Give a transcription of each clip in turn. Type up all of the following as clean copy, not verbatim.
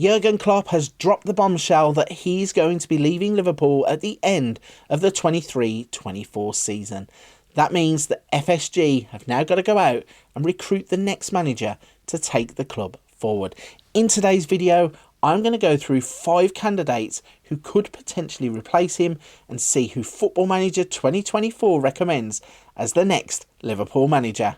Jurgen Klopp has dropped the bombshell that he's going to be leaving Liverpool at the end of the 23-24 season. That means that FSG have now got to go out and recruit the next manager to take the club forward. In today's video, I'm going to go through 5 candidates who could potentially replace him and see who Football Manager 2024 recommends as the next Liverpool manager.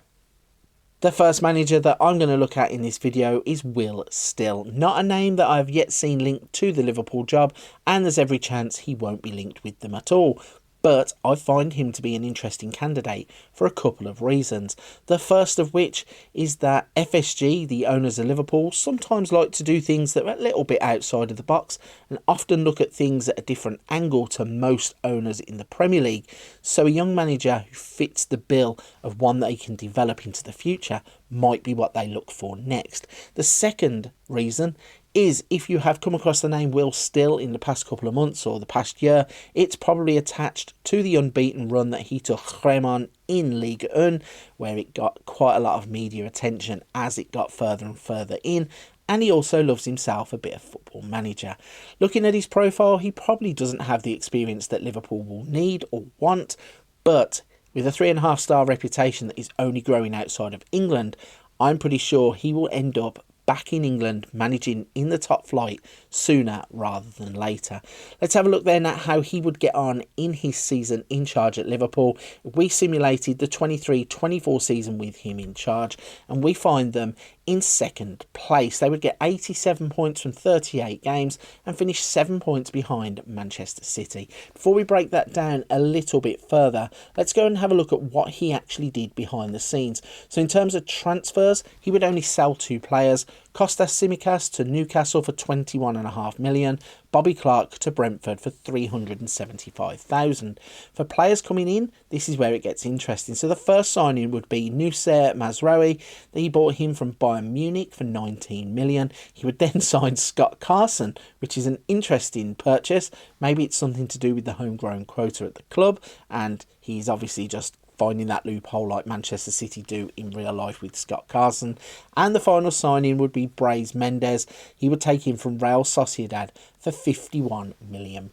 The first manager that I'm going to look at in this video is Will Still. Not a name that I've yet seen linked to the Liverpool job, and there's every chance he won't be linked with them at all. But I find him to be an interesting candidate for a couple of reasons. The first of which is that FSG, the owners of Liverpool, sometimes like to do things that are a little bit outside of the box and often look at things at a different angle to most owners in the Premier League. So a young manager who fits the bill of one that he can develop into the future might be what they look for next. The second reason is if you have come across the name Will Still in the past couple of months or the past year, it's probably attached to the unbeaten run that he took Gerrard in Ligue 1, where it got quite a lot of media attention as it got further and further in. And he also loves himself a bit of Football Manager. Looking at his profile, he probably doesn't have the experience that Liverpool will need or want, but with a 3.5-star reputation that is only growing outside of England, I'm pretty sure he will end up back in England managing in the top flight sooner rather than later. Let's have a look then at how he would get on in his season in charge at Liverpool. We simulated the 23-24 season with him in charge and we find them in second place. They would get 87 points from 38 games and finish 7 points behind Manchester City. Before we break that down a little bit further, let's go and have a look at what he actually did behind the scenes. So in terms of transfers, he would only sell 2 players. Kostas Tsimikas to Newcastle for 21.5 million, Bobby Clark to Brentford for 375,000. For players coming in, this is where it gets interesting. So the first signing would be Noussair Mazraoui. He bought him from Bayern Munich for 19 million. He would then sign Scott Carson, which is an interesting purchase. Maybe it's something to do with the homegrown quota at the club, and he's obviously just finding that loophole like Manchester City do in real life with Scott Carson. And the final signing would be Brais Mendes. He would take him from Real Sociedad for £51 million.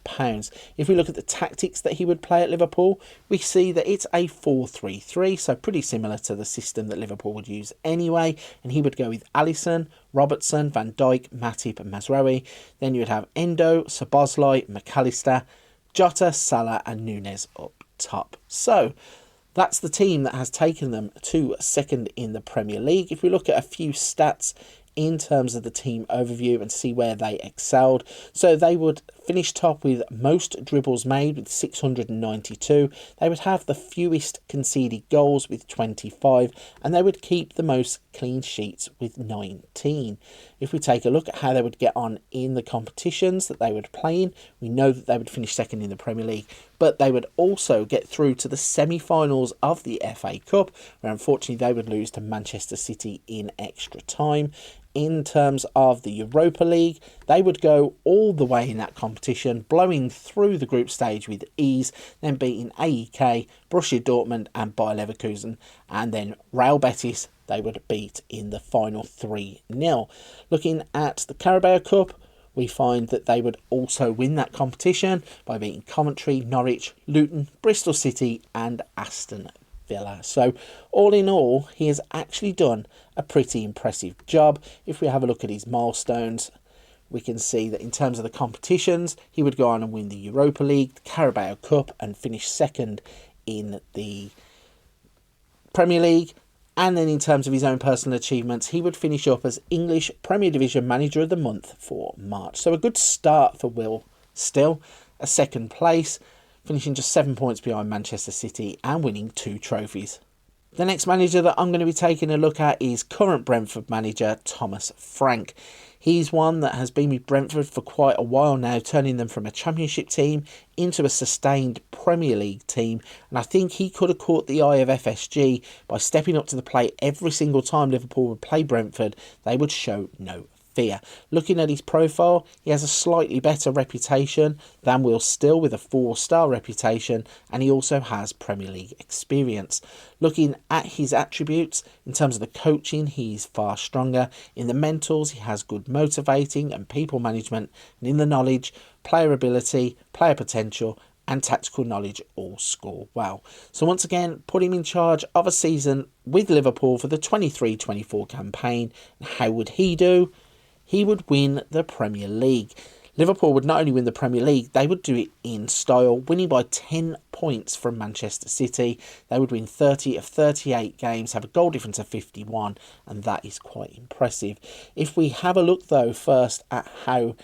If we look at the tactics that he would play at Liverpool, we see that it's a 4-3-3, so pretty similar to the system that Liverpool would use anyway. And he would go with Alisson, Robertson, Van Dijk, Matip and Mazraoui. Then you would have Endo, Szoboszlai, McAllister, Jota, Salah and Núñez up top. So that's the team that has taken them to second in the Premier League. If we look at a few stats in terms of the team overview and see where they excelled. So they would finish top with most dribbles made with 692. They would have the fewest conceded goals with 25, and they would keep the most clean sheets with 19. If we take a look at how they would get on in the competitions that they would play in, we know that they would finish second in the Premier League, but they would also get through to the semi-finals of the FA Cup, where unfortunately they would lose to Manchester City in extra time. In terms of the Europa League, they would go all the way in that competition, blowing through the group stage with ease, then beating AEK, Borussia Dortmund and Bayer Leverkusen, and then Real Betis they would beat in the final 3-0. Looking at the Carabao Cup, we find that they would also win that competition by beating Coventry, Norwich, Luton, Bristol City and Aston Villa. So all in all, he has actually done a pretty impressive job. If we have a look at his milestones, we can see that in terms of the competitions, he would go on and win the Europa League, the Carabao Cup and finish second in the Premier League. And then in terms of his own personal achievements, he would finish up as English Premier Division Manager of the Month for March. So a good start for Will Still, a second place, finishing just 7 points behind Manchester City and winning 2 trophies. The next manager that I'm going to be taking a look at is current Brentford manager Thomas Frank. He's one that has been with Brentford for quite a while now, turning them from a Championship team into a sustained Premier League team. And I think he could have caught the eye of FSG by stepping up to the plate every single time Liverpool would play Brentford. They would show no fear. Looking at his profile, he has a slightly better reputation than Will Still with a 4-star reputation, and he also has Premier League experience. Looking at his attributes, in terms of the coaching, he's far stronger. In the mentals, he has good motivating and people management, and in the knowledge, player ability, player potential, and tactical knowledge all score well. So once again, put him in charge of a season with Liverpool for the 23-24 campaign. And how would he do? He would win the Premier League. Liverpool would not only win the Premier League, they would do it in style, winning by 10 points from Manchester City. They would win 30 of 38 games, have a goal difference of 51, and that is quite impressive. If we have a look, though, first at how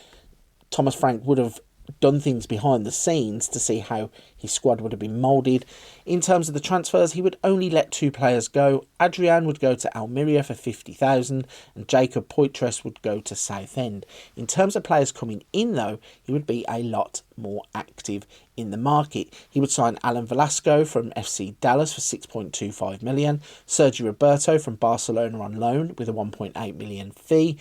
Thomas Frank would have done things behind the scenes to see how his squad would have been moulded. In terms of the transfers, he would only let 2 players go. Adrian would go to Almeria for 50,000 and Jacob Poitras would go to Southend. In terms of players coming in, though, he would be a lot more active in the market. He would sign Alan Velasco from FC Dallas for 6.25 million, Sergio Roberto from Barcelona on loan with a 1.8 million fee,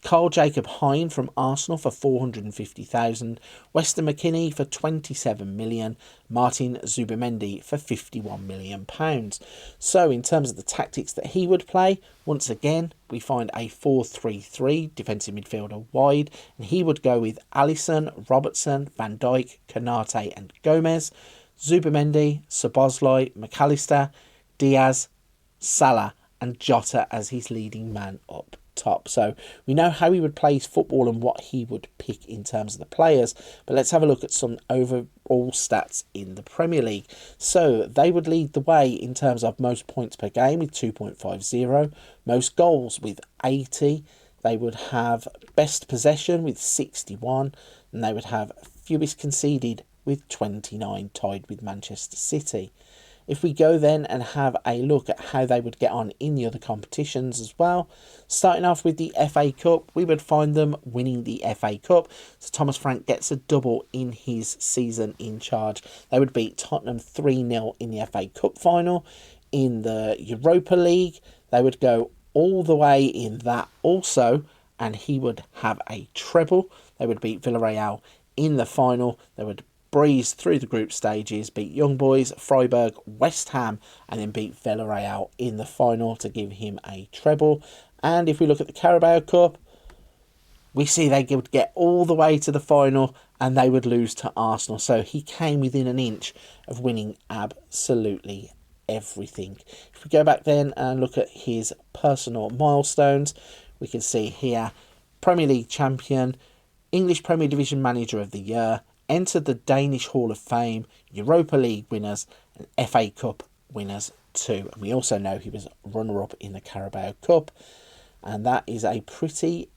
Carl Jacob Hein from Arsenal for 450,000, Weston McKennie for 27 million, Martin Zubimendi for 51 million pounds. So in terms of the tactics that he would play, once again we find a 4-3-3 defensive midfielder wide, and he would go with Alisson, Robertson, Van Dijk, Konate and Gomez, Zubimendi, Szoboszlai, McAllister, Diaz, Salah and Jota as his leading man up top. So we know how he would play his football and what he would pick in terms of the players, but let's have a look at some overall stats in the Premier League. So they would lead the way in terms of most points per game with 2.50, most goals with 80, they would have best possession with 61, and they would have fewest conceded with 29, tied with Manchester City. If we go then and have a look at how they would get on in the other competitions as well, starting off with the FA Cup, we would find them winning the FA Cup. So Thomas Frank gets a double in his season in charge. They would beat Tottenham 3-0 in the FA Cup final. In the Europa League, they would go all the way in that also, and he would have a treble. They would beat Villarreal in the final. They would breeze through the group stages, beat Young Boys, Freiburg, West Ham, and then beat Villarreal in the final to give him a treble. And if we look at the Carabao Cup, we see they would get all the way to the final and they would lose to Arsenal. So he came within an inch of winning absolutely everything. If we go back then and look at his personal milestones, we can see here Premier League champion, English Premier Division Manager of the Year, entered the Danish Hall of Fame, Europa League winners and FA Cup winners too. And we also know he was runner-up in the Carabao Cup, and that is a pretty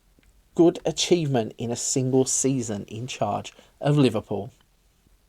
good achievement in a single season in charge of Liverpool.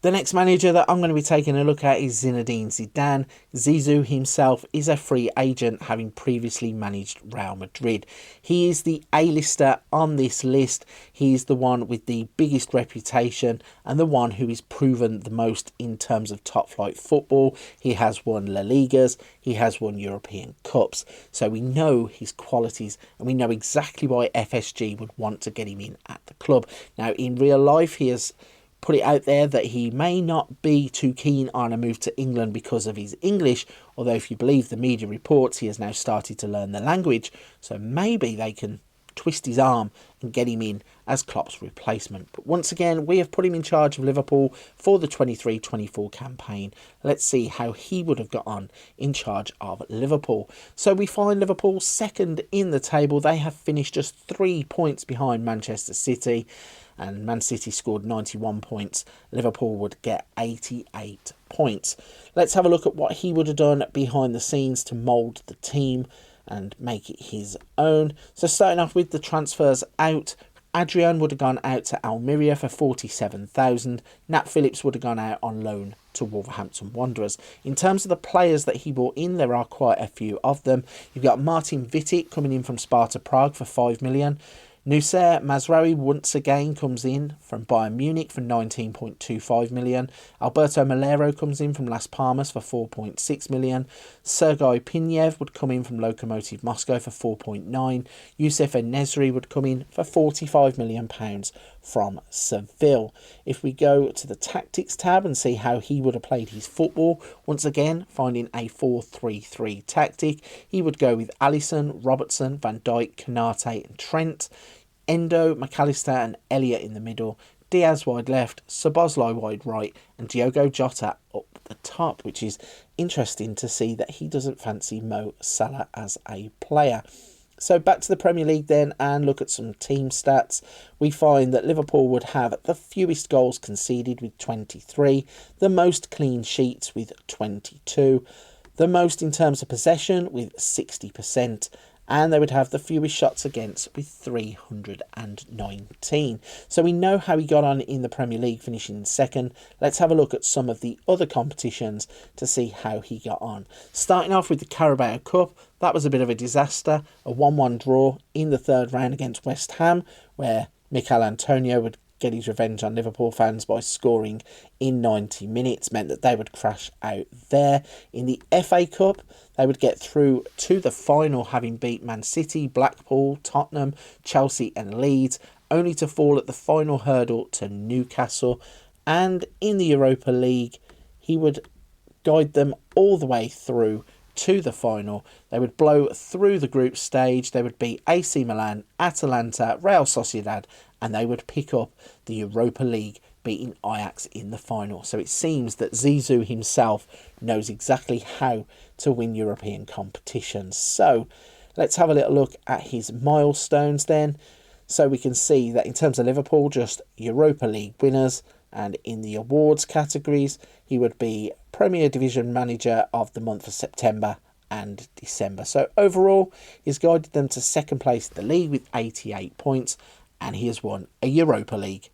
The next manager that I'm going to be taking a look at is Zinedine Zidane. Zizou himself is a free agent, having previously managed Real Madrid. He is the A-lister on this list. He is the one with the biggest reputation and the one who is proven the most in terms of top-flight football. He has won La Ligas, he has won European Cups. So we know his qualities and we know exactly why FSG would want to get him in at the club. Now, in real life, he has put it out there that he may not be too keen on a move to England because of his English, although if you believe the media reports, he has now started to learn the language, so maybe they can twist his arm and get him in as Klopp's replacement. But once again, we have put him in charge of Liverpool for the 23-24 campaign. Let's see how he would have got on in charge of Liverpool. So we find Liverpool second in the table. They have finished just 3 points behind Manchester City, and Man City scored 91 points. Liverpool would get 88 points. Let's have a look at what he would have done behind the scenes to mould the team and make it his own. So starting off with the transfers out, Adrian would have gone out to Almeria for 47,000. Nat Phillips would have gone out on loan to Wolverhampton Wanderers. In terms of the players that he brought in, there are quite a few of them. You've got Martin Vitic coming in from Sparta Prague for 5 million. Noussair Mazraoui once again comes in from Bayern Munich for 19.25 million. Alberto Melero comes in from Las Palmas for 4.6 million. Sergei Pinev would come in from Lokomotiv Moscow for 4.9. Youssef En-Nesyri would come in for £45 million from Seville. If we go to the tactics tab and see how he would have played his football, once again finding a 4-3-3 tactic, he would go with Alisson, Robertson, Van Dijk, Konate and Trent, Endo, McAllister and Elliott in the middle, Diaz wide left, Szoboszlai wide right and Diogo Jota up the top, which is interesting to see that he doesn't fancy Mo Salah as a player. So back to the Premier League then and look at some team stats. We find that Liverpool would have the fewest goals conceded with 23, the most clean sheets with 22, the most in terms of possession with 60%, and they would have the fewest shots against with 319. So we know how he got on in the Premier League, finishing in second. Let's have a look at some of the other competitions to see how he got on. Starting off with the Carabao Cup, that was a bit of a disaster, a 1-1 draw in the third round against West Ham, where Mikel Antonio would get his revenge on Liverpool fans by scoring in 90 minutes, meant that they would crash out there. In the FA Cup, they would get through to the final, having beat Man City, Blackpool, Tottenham, Chelsea and Leeds, only to fall at the final hurdle to Newcastle. And in the Europa League, he would guide them all the way through to the final. They would blow through the group stage. They would beat AC Milan, Atalanta, Real Sociedad, and they would pick up the Europa League, beating Ajax in the final. So it seems that Zizou himself knows exactly how to win European competitions. So let's have a little look at his milestones then. So we can see that in terms of Liverpool, just Europa League winners, and in the awards categories, he would be Premier Division Manager of the month of September and December. So overall, he's guided them to second place in the league with 88 points, and he has won a Europa League.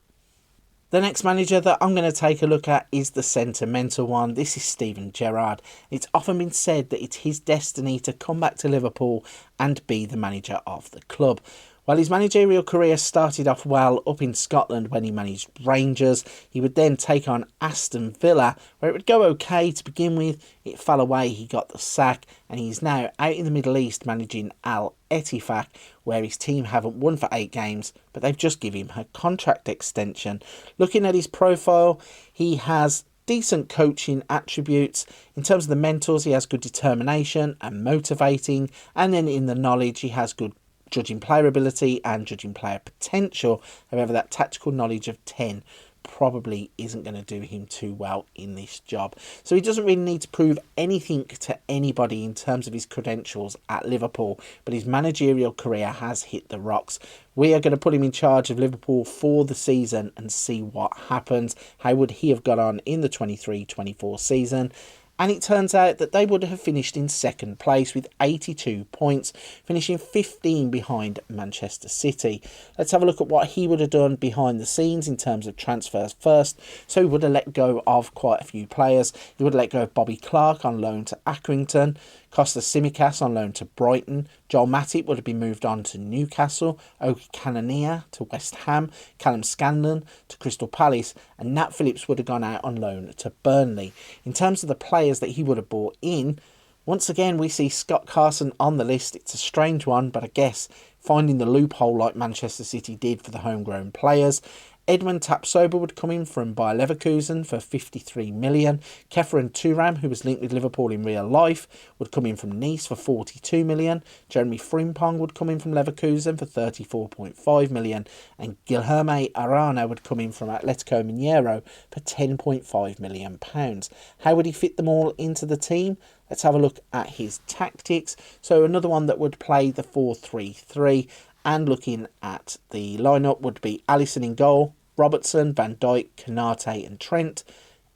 The next manager that I'm going to take a look at is the sentimental one. This is Steven Gerrard. It's often been said that it's his destiny to come back to Liverpool and be the manager of the club. While his managerial career started off well up in Scotland when he managed Rangers, he would then take on Aston Villa, where it would go okay to begin with. It fell away, he got the sack, and he's now out in the Middle East managing Al Ettifaq, where his team haven't won for 8 games, but they've just given him a contract extension. Looking at his profile, he has decent coaching attributes. In terms of the mentals, he has good determination and motivating, and then in the knowledge, he has good judging player ability and judging player potential. However, that tactical knowledge of 10 probably isn't going to do him too well in this job. So he doesn't really need to prove anything to anybody in terms of his credentials at Liverpool, but his managerial career has hit the rocks. We are going to put him in charge of Liverpool for the season and see what happens. How would he have got on in the 23-24 season? And it turns out that they would have finished in second place with 82 points, finishing 15 behind Manchester City. Let's have a look at what he would have done behind the scenes in terms of transfers first. So he would have let go of quite a few players. He would have let go of Bobby Clark on loan to Accrington, Costa Tsimikas on loan to Brighton, Joel Matip would have been moved on to Newcastle, Oki Kanania to West Ham, Callum Scanlon to Crystal Palace, and Nat Phillips would have gone out on loan to Burnley. In terms of the players that he would have brought in, once again we see Scott Carson on the list. It's a strange one, but I guess finding the loophole like Manchester City did for the homegrown players. Edmund Tapsoba would come in from Bayer Leverkusen for 53 million. Kefren Turam, who was linked with Liverpool in real life, would come in from Nice for 42 million. Jeremy Frimpong would come in from Leverkusen for 34.5 million. And Guilherme Arana would come in from Atletico Mineiro for 10.5 million pounds. How would he fit them all into the team? Let's have a look at his tactics. So another one that would play the 4-3-3. And looking at the lineup would be Alisson in goal, Robertson, Van Dijk, Konate and Trent,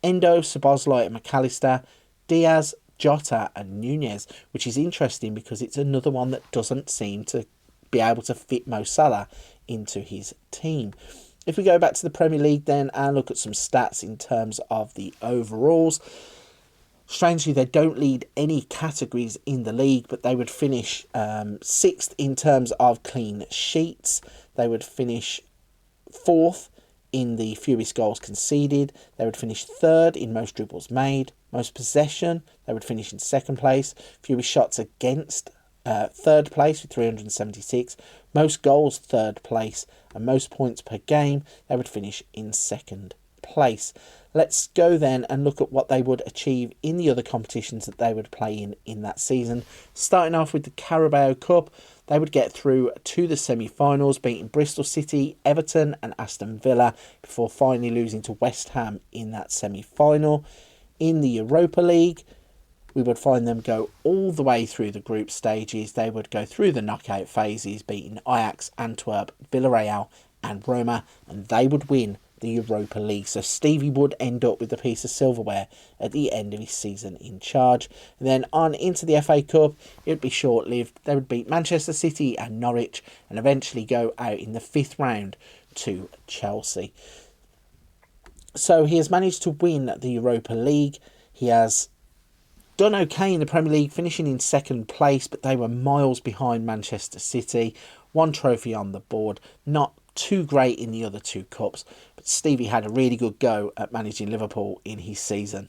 Endo, Szoboszlai and McAllister, Diaz, Jota and Nunez, which is interesting because it's another one that doesn't seem to be able to fit Mo Salah into his team. If we go back to the Premier League then and look at some stats in terms of the overalls, strangely, they don't lead any categories in the league, but they would finish 6th in terms of clean sheets. they would finish fourth in the fewest goals conceded. They would finish third in most dribbles made. Most possession, they would finish in second place. Fewest shots against, third place with 376. Most goals, third place. And most points per game, they would finish in second place. Let's go then and look at what they would achieve in the other competitions that they would play in that season. Starting off with the Carabao Cup, they would get through to the semi-finals, beating Bristol City, Everton and Aston Villa before finally losing to West Ham in that semi-final. In the Europa League, we would find them go all the way through the group stages. They would go through the knockout phases, beating Ajax, Antwerp, Villarreal and Roma, and they would win the Europa League. So Stevie would end up with a piece of silverware at the end of his season in charge. And then on into the FA Cup, it would be short-lived. They would beat Manchester City and Norwich and eventually go out in the 5th round to Chelsea. So he has managed to win the Europa League. He has done okay in the Premier League, finishing in second place, but they were miles behind Manchester City. 1 trophy on the board, not too great in the other 2 cups, but Stevie had a really good go at managing Liverpool in his season.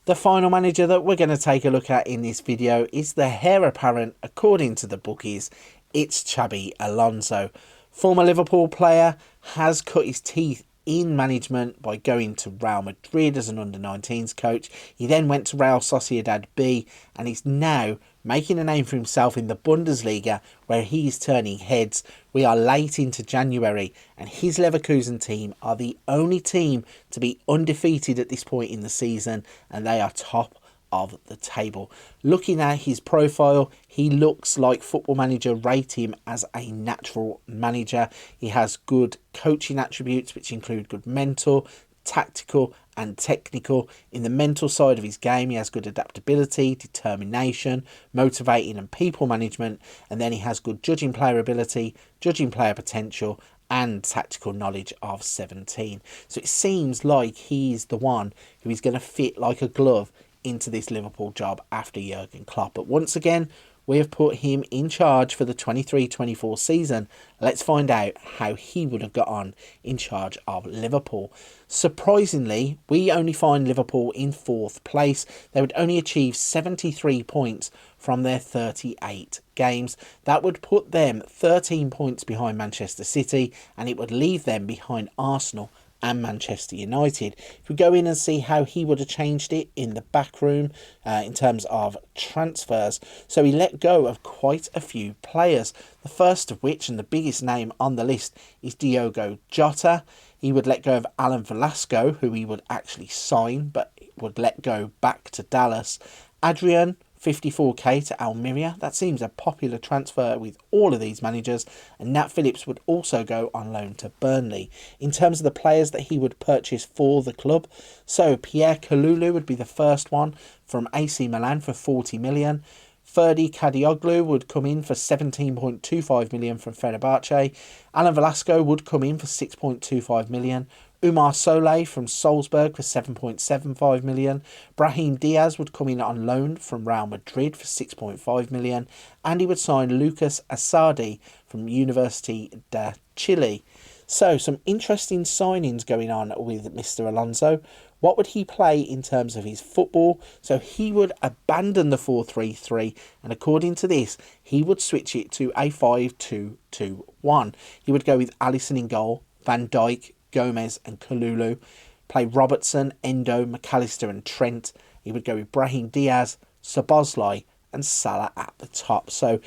The final manager that we're going to take a look at in this video is the heir apparent, according to the bookies. It's Xabi Alonso. Former Liverpool player, has cut his teeth in management by going to Real Madrid as an under-19s coach. He then went to Real Sociedad B and is now making a name for himself in the Bundesliga, where he is turning heads. We are late into January and his Leverkusen team are the only team to be undefeated at this point in the season, and they are top of the table. Looking at his profile, he looks like Football Manager rate him as a natural manager. He has good coaching attributes, which include good mental, tactical and technical. In the mental side of his game, he has good adaptability, determination, motivating and people management, and then he has good judging player ability, judging player potential and tactical knowledge of 17. So it seems like he's the one who is going to fit like a glove into this Liverpool job after Jurgen Klopp. But once again, we have put him in charge for the 23-24 season. Let's find out how he would have got on in charge of Liverpool. Surprisingly, we only find Liverpool in 4th place. They would only achieve 73 points from their 38 games. That would put them 13 points behind Manchester City, and it would leave them behind Arsenal and Manchester United. If we go in and see how he would have changed it in the back room in terms of transfers. So he let go of quite a few players. The first of which, and the biggest name on the list, is Diogo Jota. He would let go of Alan Velasco, who he would actually sign, but would let go back to Dallas. Adrian, 54k to Almeria. That seems a popular transfer with all of these managers. And Nat Phillips would also go on loan to Burnley. In terms of the players that he would purchase for the club, so Pierre Kalulu would be the first one from AC Milan for 40 million. Ferdi Kadioglu would come in for 17.25 million from Fenerbahce. Alan Velasco would come in for 6.25 million. Umar Solé from Salzburg for 7.75 million. Brahim Diaz would come in on loan from Real Madrid for 6.5 million. And he would sign Lucas Asadi from University de Chile. So some interesting signings going on with Mr. Alonso. What would he play in terms of his football? So he would abandon the 4-3-3, and according to this, he would switch it to a 5-2-2-1. He would go with Alisson in goal, Van Dijk, Gomez and Kalulu, play Robertson, Endo, McAllister and Trent. He would go with Brahim Diaz, Szoboszlai and Salah at the top. So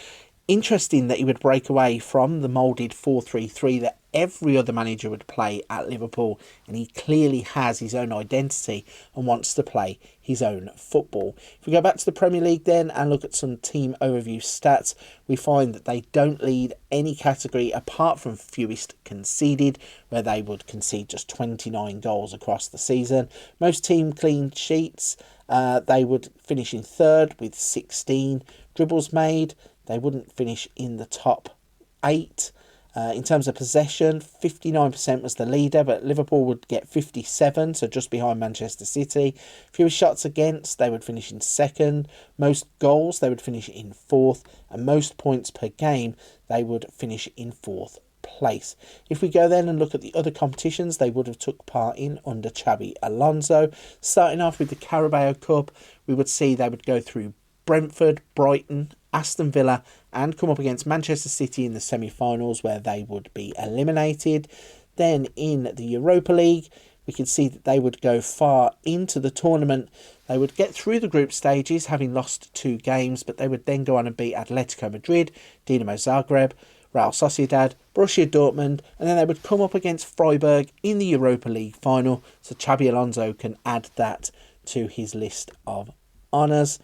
interesting that he would break away from the moulded 4-3-3 that every other manager would play at Liverpool, and he clearly has his own identity and wants to play his own football. If we go back to the Premier League then and look at some team overview stats, we find that they don't lead any category apart from fewest conceded, where they would concede just 29 goals across the season. Most team clean sheets, they would finish in 3rd with 16. Dribbles made, they wouldn't finish in the top 8. In terms of possession, 59% was the leader, but Liverpool would get 57, so just behind Manchester City. Fewest shots against, they would finish in 2nd. Most goals, they would finish in 4th. And most points per game, they would finish in 4th place. If we go then and look at the other competitions they would have took part in under Xabi Alonso, starting off with the Carabao Cup, we would see they would go through Brentford, Brighton, Aston Villa, and come up against Manchester City in the semi-finals where they would be eliminated. Then in the Europa League, we can see that they would go far into the tournament. They would get through the group stages, having lost 2 games, but they would then go on and beat Atletico Madrid, Dinamo Zagreb, Real Sociedad, Borussia Dortmund, and then they would come up against Freiburg in the Europa League final, so Xabi Alonso can add that to his list of honours.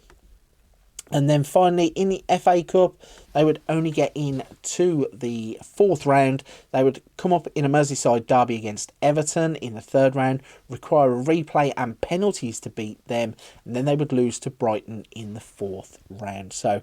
And then finally, in the FA Cup, they would only get in to the 4th round. They would come up in a Merseyside derby against Everton in the 3rd round, require a replay and penalties to beat them, and then they would lose to Brighton in the 4th round. So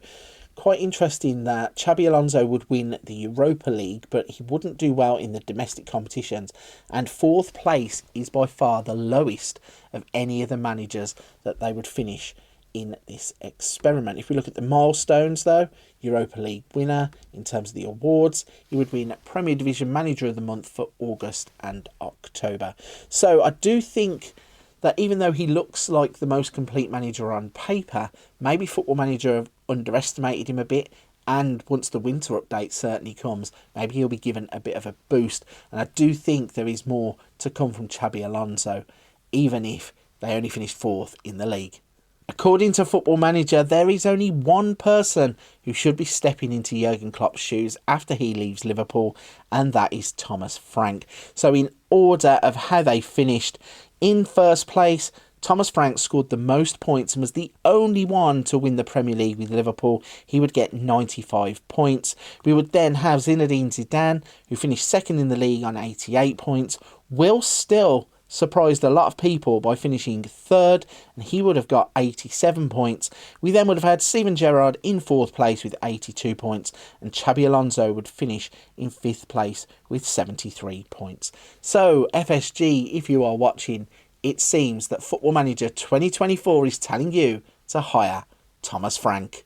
quite interesting that Xabi Alonso would win the Europa League, but he wouldn't do well in the domestic competitions. And 4th place is by far the lowest of any of the managers that they would finish in this experiment. If we look at the milestones though, Europa League winner in terms of the awards, he would win Premier Division Manager of the Month for August and October. So I do think that even though he looks like the most complete manager on paper, maybe Football Manager have underestimated him a bit, and once the winter update certainly comes, maybe he'll be given a bit of a boost. And I do think there is more to come from Xabi Alonso, even if they only finished 4th in the league. According to Football Manager, there is only one person who should be stepping into Jurgen Klopp's shoes after he leaves Liverpool, and that is Thomas Frank. So in order of how they finished, in first place, Thomas Frank scored the most points and was the only one to win the Premier League with Liverpool. He would get 95 points. We would then have Zinedine Zidane, who finished 2nd in the league on 88 points. Will still surprised a lot of people by finishing 3rd, and he would have got 87 points. We then would have had Steven Gerrard in 4th place with 82 points, and Xabi Alonso would finish in 5th place with 73 points. So FSG, if you are watching, it seems that Football Manager 2024 is telling you to hire Thomas Frank.